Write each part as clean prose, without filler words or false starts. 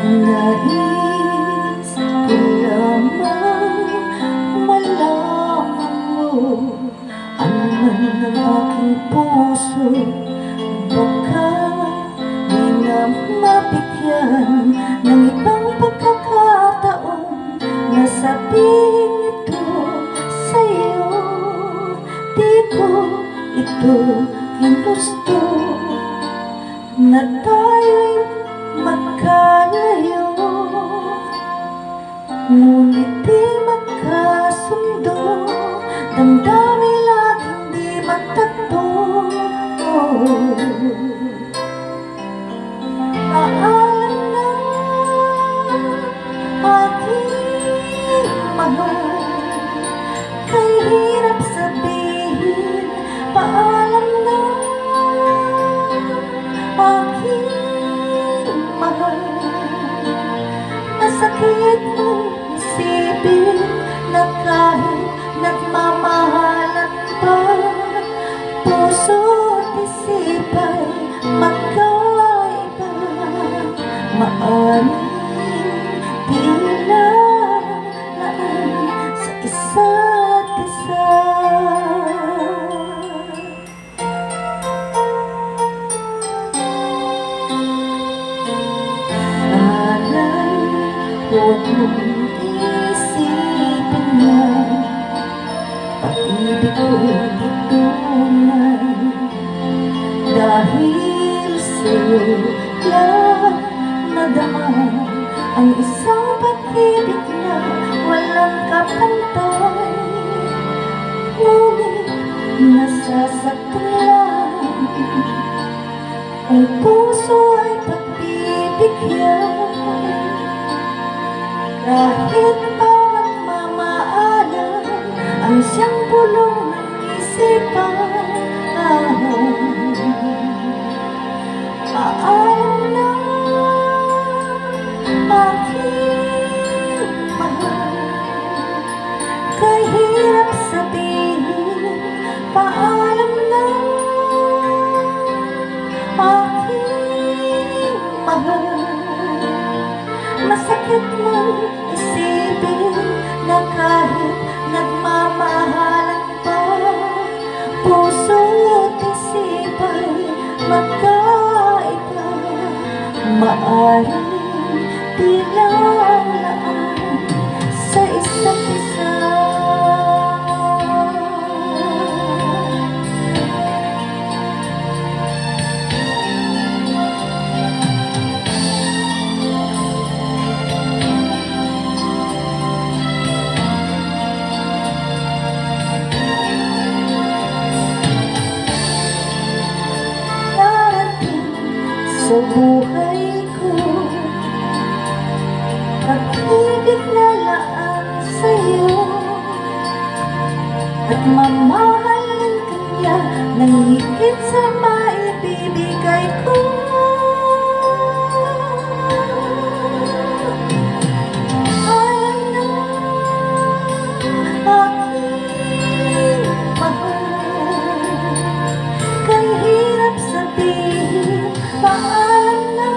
Nais ko lamang malaman mo ano man ang aking puso. Baka di na mabigyan ng ibang pagkakataon na sabihin ito sa'yo. Di ko ito ginusto na tayo'y magkalayo, ngunit di magkasundo, damdamin laging di magtagpo. Paalam na aking mahal, kay hirap sabihin. Paalam na aking mahal, masakit mong isipin na kahit nagmamahalan pa, puso at isip ay magkaiba. Maaaring di lalaan sa isa't isa. Huwag mong isipin na pag-ibig ko'y itunay, dahil sa'yo lang nadama ang isang pag-ibig na walang kapantay. Ngunit nasasaktan lang ang puso ay pagbibigyan. Kahit bawat mamaalam ang siyang bulong ng isipan, paalam na aking mahal, kay hirap sabihin. Paalam na aking mahal, masakit man isipin na kahit nagmamahalan pa, puso at isip ay magkaiba. Maaaring di lalaan sa isa't isa. Sa buhay ko, pag-ibig na laan sa'yo, at mamahalin ka niya nang higit sa maibibigay ko. Alam na aking mahal, kay hirap sabihin. Paalam na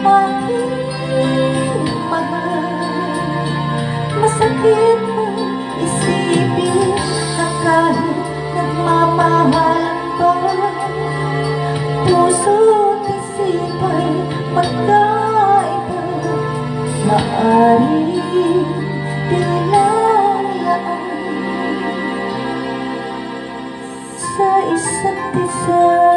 aking mahal, masakit mong isipin na kahit nagmamahalan pa, puso at isip ay magkaiba. Maaaring di lalaan sa isa't isa.